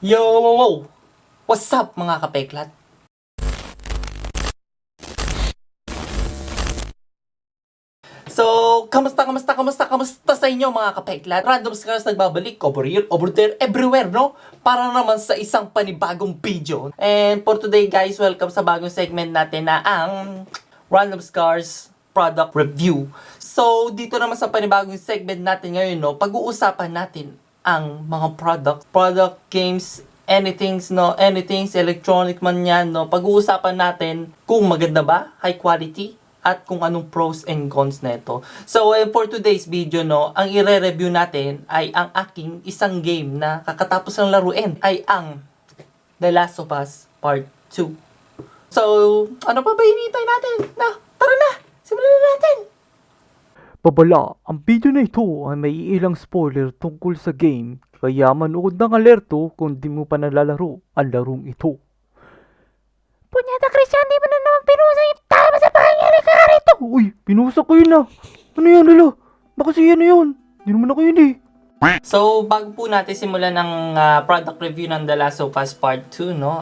Yo! What's up mga kapeklat? So, kamusta sa inyo mga kapeklat? Random Scars nagbabalik, over here, over there, everywhere, no? Para naman sa isang panibagong video. And for today guys, welcome sa bagong segment natin na ang Random Scars Product Review. So, dito naman sa panibagong segment natin ngayon, no? Pag-uusapan natin ang mga product games, anything's electronic man yan, no? Pag-uusapan natin kung maganda ba, high quality, at kung anong pros and cons nito. So, for today's video, no, ang ire-review natin ay ang aking isang game na kakatapos ng laruin ay ang The Last of Us Part 2. So, ano pa ba hinihintay natin? Tara na! Simulan na natin! Babala, ang video na ito ay may ilang spoiler tungkol sa game, kaya manood ng alerto kung di mo pa nalalaro ang larong ito. Punyata Christian, di mo na naman pinusa yung tama sa pangyari ka rito! Uy, pinusa ko yun ah! Ano yan nila? Baka siya na yun! Di naman ako yun eh! So, bago po natin simulan ng product review ng The Last of Us Part 2, no?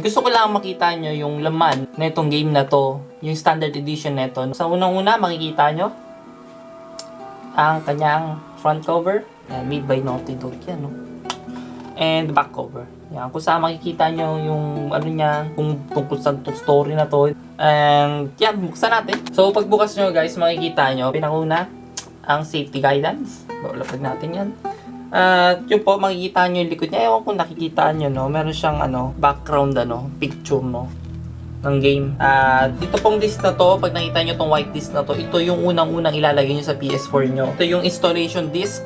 Gusto ko lang makita nyo yung laman na itong game na to, yung standard edition na ito. Sa unang-una, makikita nyo ang kanyang front cover, made by Naughty Dog yan, no? And back cover. Yan, kung saan makikita nyo yung ano niya, kung tungkol sa story na to. And yan, buksan natin. So, pagbukas nyo guys, makikita nyo, pinakuna, ang safety guidance. Lapag natin yan. Yun po, makikita nyo yung likod niya. Ewan kung nakikita nyo, no? Meron siyang background, picture, no? Ng game. Dito pong disc na to, pag nakita nyo tong white disc na to, ito yung unang-unang ilalagay nyo sa PS4 nyo. Ito yung installation disc.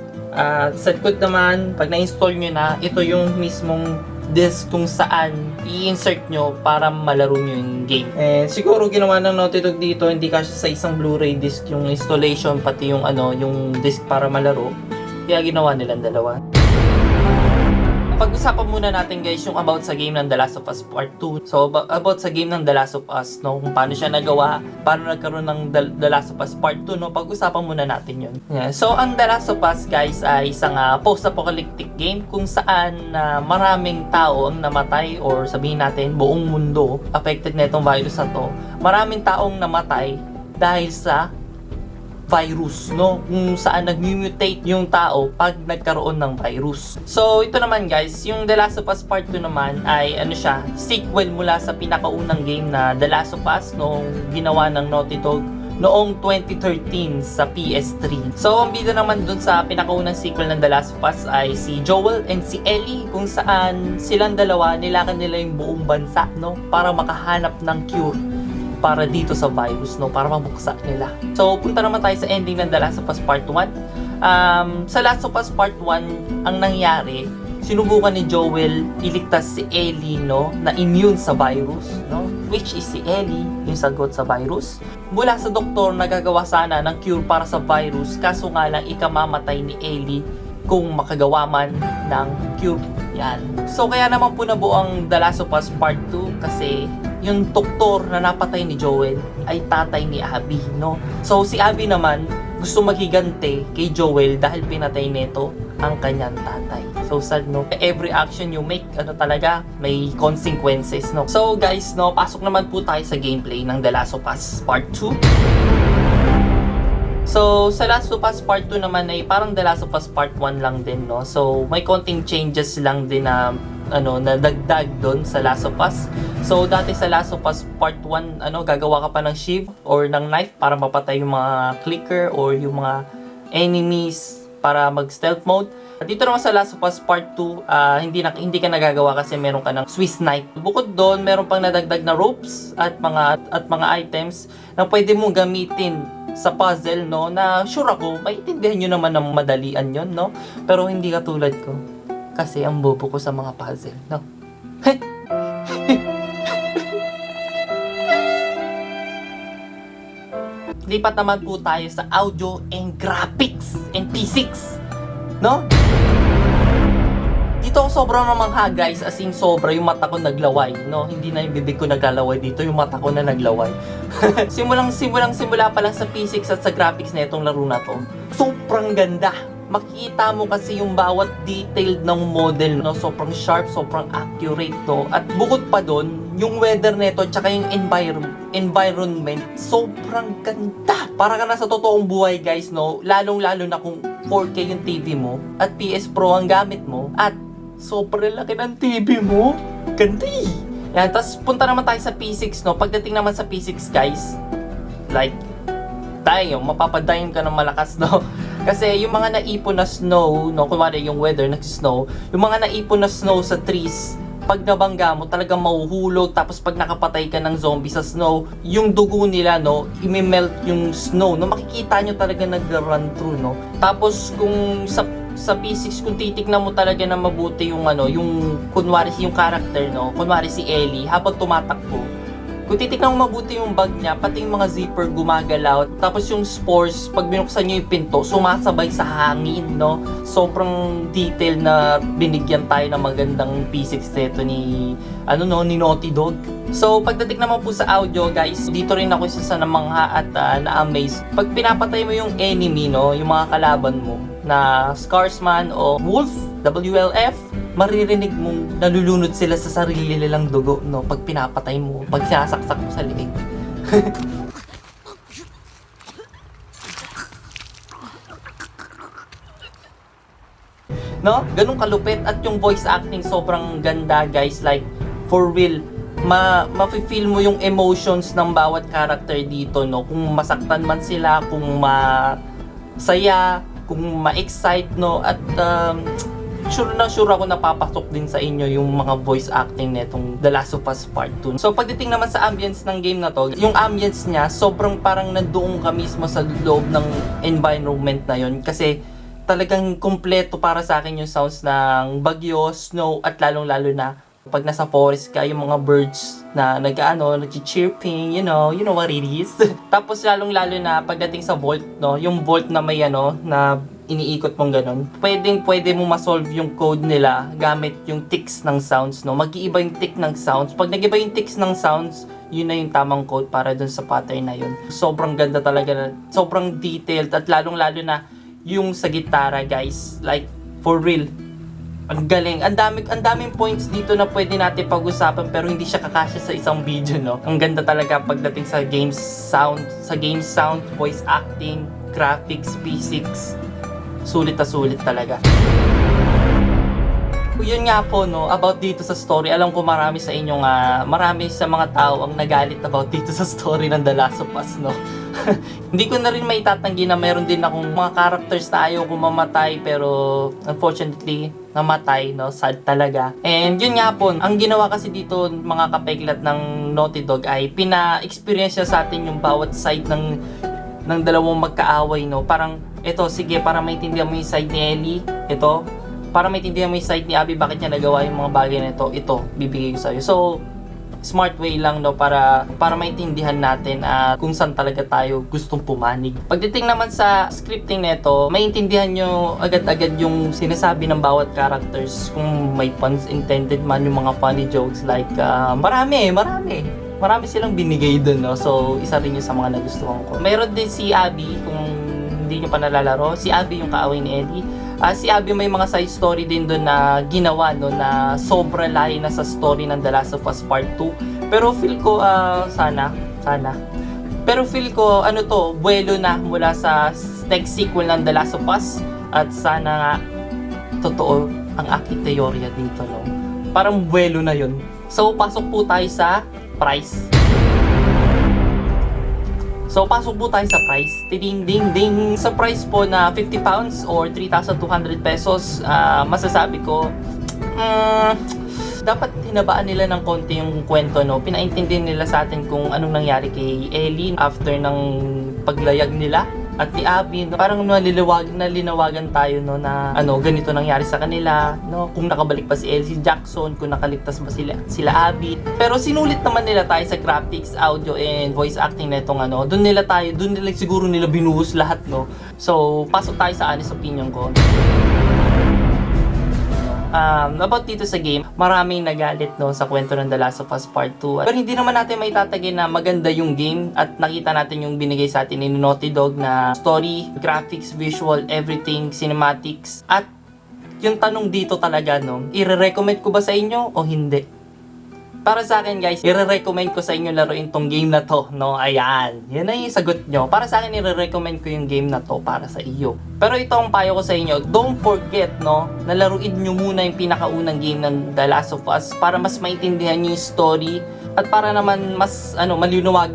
Sa likod naman, pag na-install nyo na, ito yung mismong disc kung saan i-insert nyo para malaro nyo yung game. And siguro ginawa ng Naughty Dog dito, hindi kasi sa isang Blu-ray disc yung installation, pati yung yung disc para malaro. Kaya ginawa nilang dalawa. Pag-usapan muna natin guys yung about sa game ng The Last of Us Part 2. So, about sa game ng The Last of Us, no? Kung paano siya nagawa, paano nagkaroon ng The Last of Us Part 2, no? Pag-usapan muna natin yun. Yeah. So, ang The Last of Us guys ay isang post-apocalyptic game kung saan maraming tao ang namatay, or sabihin natin buong mundo affected na itong virus na to. Maraming taong namatay dahil sa virus, no? Kung saan nag-mutate yung tao pag nagkaroon ng virus. So, ito naman guys, yung The Last of Us Part 2 naman ay siya, sequel mula sa pinakaunang game na The Last of Us nung ginawa ng Naughty Dog noong 2013 sa PS3. So, ang bida naman dun sa pinakaunang sequel ng The Last of Us ay si Joel and si Ellie, kung saan silang dalawa nilakan nila yung buong bansa, no? Para makahanap ng cure para dito sa virus, no? Para mabuksa nila. So, punta naman tayo sa ending ng The Last of Us Part 1. Sa Last of Us Part 1, ang nangyari, sinubukan ni Joel iligtas si Ellie, no? Na immune sa virus, no? Which is si Ellie, yung sagot sa virus. Mula sa doktor, nagagawa sana ng cure para sa virus, kaso nga lang ikamamatay ni Ellie kung makagawa man ng cure. Yan. So, kaya naman po nabuo ang The Last of Us Part 2 kasi yung doktor na napatay ni Joel ay tatay ni Abby, no? So, si Abby naman gusto maghigante kay Joel dahil pinatay nito ang kanyang tatay. So, sad, no? Every action you make, talaga, may consequences, no? So, guys, no, pasok naman po tayo sa gameplay ng The Last of Us Part 2. So, sa Last of Us Part 2 naman ay parang The Last of Us Part 1 lang din, no? So, may konting changes lang din na nadagdag doon sa Last of Us. So, dati sa Last of Us Part 1, gagawa ka pa ng shield or ng knife para mapatay yung mga clicker or yung mga enemies para mag-stealth mode. Dito naman sa Last of Us Part 2, hindi ka nagagawa kasi meron ka ng Swiss knife. Bukod doon, meron pang nadagdag na ropes at mga items na pwede mong gamitin sa puzzle, no? Na sure ako, maiintindihan nyo naman ng madalian yon, no? Pero hindi katulad ko. Kasi ang bobo ko sa mga puzzle, no? Lipat naman po tayo sa audio and graphics and physics, no? Dito ako sobrang namangha guys, as in sobra yung mata ko naglaway, no? Hindi na yung bibig ko naglalaway dito, yung mata ko na naglaway. Simula pa lang sa physics at sa graphics na itong laro na to. Sobrang ganda. makikita mo kasi yung bawat detailed ng model, no? Sobrang sharp, sobrang accurate, no? At bukod pa doon, yung weather nito, tsaka yung environment, sobrang ganda. Para ka na sa totoong buhay, guys, no? Lalong-lalo na kung 4K yung TV mo, at PS Pro ang gamit mo, at sobrang laki ng TV mo. Ganda eh. Yan, tapos punta naman tayo sa P6, no? Pagdating naman sa P6, guys, like, tayo, mapapadayon ka ng malakas, no? Kasi yung mga naipon na snow, no, kunwari yung weather nag-snow, yung mga naipon na snow sa trees, pag nabangga mo, talagang mahuhulog. Tapos pag nakapatay ka ng zombie sa snow, yung dugo nila, no, imimelt yung snow, no, makikita nyo talaga nag-run through, no. Tapos kung sa P6, kung titignan mo talaga na mabuti yung ano, yung kunwari yung character, no, kunwari si Ellie, habang tumatakbo, kung titignan mo mabuti yung bag niya, pati yung mga zipper gumagalaw. Tapos yung spores, pag binuksan nyo yung pinto, sumasabay sa hangin, no? Sobrang detail na binigyan tayo ng magandang P6 neto ni Naughty Dog. So, pagdating naman po sa audio, guys, dito rin ako isa sa namangha at na-amaze. Pag pinapatay mo yung enemy, no, yung mga kalaban mo, na Scarsman o Wolf, WLF, maririnig mong nalulunod sila sa sarili nilang dugo, no, pag pinapatay mo, pag sinasaksak mo sa liig. No? Ganun kalupit. At yung voice acting sobrang ganda, guys. Like, for real, mafe-feel mo yung emotions ng bawat character dito, no? Kung masaktan man sila, kung masaya, kung ma-excite, no? At sure ako napapasok din sa inyo yung mga voice acting netong The Last of Us Part 2. So pagdating naman sa ambience ng game na to, yung ambience niya, sobrang parang nandoon ka mismo sa loob ng environment na yon, kasi talagang kumpleto para sa akin yung sounds ng bagyo, snow, at lalong-lalo na pag nasa forest ka, yung mga birds na nag-chirping, you know what it is. Tapos lalong-lalo na pagdating sa vault, no, yung vault na may na iniikot mong ganun, pwede mo ma-solve yung code nila gamit yung ticks ng sounds, no. Mag-iiba yung tick ng sounds. Pag nag-iba yung ticks ng sounds, yun na yung tamang code para dun sa pattern na yun. Sobrang ganda talaga, sobrang detailed, at lalong-lalo na yung sa gitara, guys. Like, for real, ang galing. Ang daming points dito na pwede natin pag-usapan, pero hindi siya kakasya sa isang video, no. Ang ganda talaga pagdating sa game sound, voice acting, graphics, P6. Sulit na sulit talaga. Yun nga po, no, about dito sa story. Alam ko marami sa mga tao ang nagalit about dito sa story ng The Last of Us, no. Hindi ko na rin maitatanggi na meron din akong mga characters na ayaw ko mamatay, pero unfortunately namatay, no. Sad talaga. And yun nga po, ang ginawa kasi dito mga kapeglat ng Naughty Dog ay pina-experience niya sa atin yung bawat side ng dalawang magkaaway, no. Parang ito, sige, para maintindihan mo yung side ni Ellie, ito, para maintindihan mo yung side ni Abby, bakit niya nagawa yung mga bagay na ito, bibigay ko sa'yo. So, smart way lang, no, para maintindihan natin kung saan talaga tayo gustong pumanig. Pagdating naman sa scripting nito, maintindihan nyo agad-agad yung sinasabi ng bawat characters, kung may puns intended man, yung mga funny jokes, like, marami silang binigay dun, no. So, isa rin yung sa mga nagustuhan ko. Mayroon din si Abby, kung hindi nyo pa nalalaro, si Abby yung kaaway ni Ellie. Si Abby may mga side story din doon na ginawa, no, na sobra layo na sa story ng The Last of Us Part 2. Pero feel ko, sana. Pero feel ko, buwelo na mula sa next sequel ng The Last of Us. At sana nga, totoo ang aking teorya dito, no. Parang buwelo na yun. So, pasok po tayo sa price. So, pasok po tayo sa price. Ding. Sa price po na 50 pounds or 3,200 pesos, masasabi ko, dapat hinabaan nila ng konti yung kwento, no. Pinaintindihan nila sa atin kung anong nangyari kay Ellie after ng paglayag nila at ni Abby, no. Parang nalinawagan tayo, no, na ganito nangyari sa kanila, no, kung nakabalik pa si Ellie Jackson, kung nakaligtas ba sila Abby. Pero sinulit naman nila tayo sa graphics, audio, and voice acting na itong doon nila siguro binuhos lahat, no. So, pasok tayo sa honest opinion ko. about dito sa game, maraming nagalit no sa kwento ng The Last of Us Part 2. Pero hindi naman natin maitatagin na maganda yung game at nakita natin yung binigay sa atin ni Naughty Dog na story, graphics, visual, everything, cinematics. At yung tanong dito talaga no, i-recommend ko ba sa inyo o hindi? Para sa akin guys, i-recommend ko sa inyo laruin tong game na to, no? Ayan, yan na yung sagot nyo. Para sa akin, i-recommend ko yung game na to para sa iyo. Pero ito ang payo ko sa inyo, don't forget, no, na laruin nyo muna yung pinakaunang game ng The Last of Us para mas maintindihan nyo yung story at para naman mas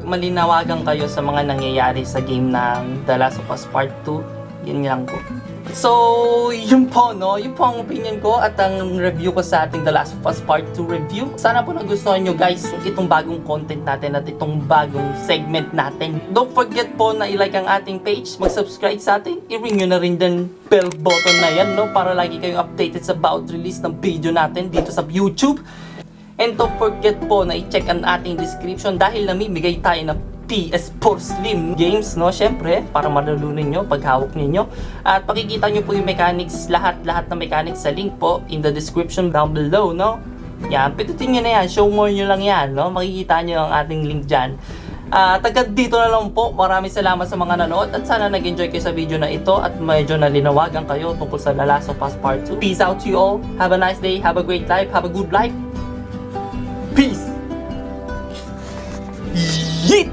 malinawagan kayo sa mga nangyayari sa game ng The Last of Us Part 2. Yun lang po. So, yun po, no? Yun po ang opinion ko at ang review ko sa ating The Last of Us Part 2 review. Sana po nagustuhan nyo guys itong bagong content natin at itong bagong segment natin. Don't forget po na i-like ang ating page, mag-subscribe sa atin, i-ring nyo na rin din bell button na yan, no? Para lagi kayong updated sa bawat release ng video natin dito sa YouTube. And don't forget po na i-check ang ating description dahil namimigay tayo ng PS4 Slim games, no? Syempre, para malalunan nyo pag hawak ninyo. At pakikita nyo po yung mechanics, lahat ng mechanics sa link po in the description down below, no? Yan, pindutin nyo na yan, show more nyo lang yan, no? Makikita nyo ang ating link dyan. Tagad dito na lang po. Maraming salamat sa mga nanood at sana nag-enjoy kayo sa video na ito at medyo nalinawagan kayo tungkol sa The Last of Us Part 2. Peace out to you all. Have a nice day. Have a great life. Have a good life. Peace. Yeet!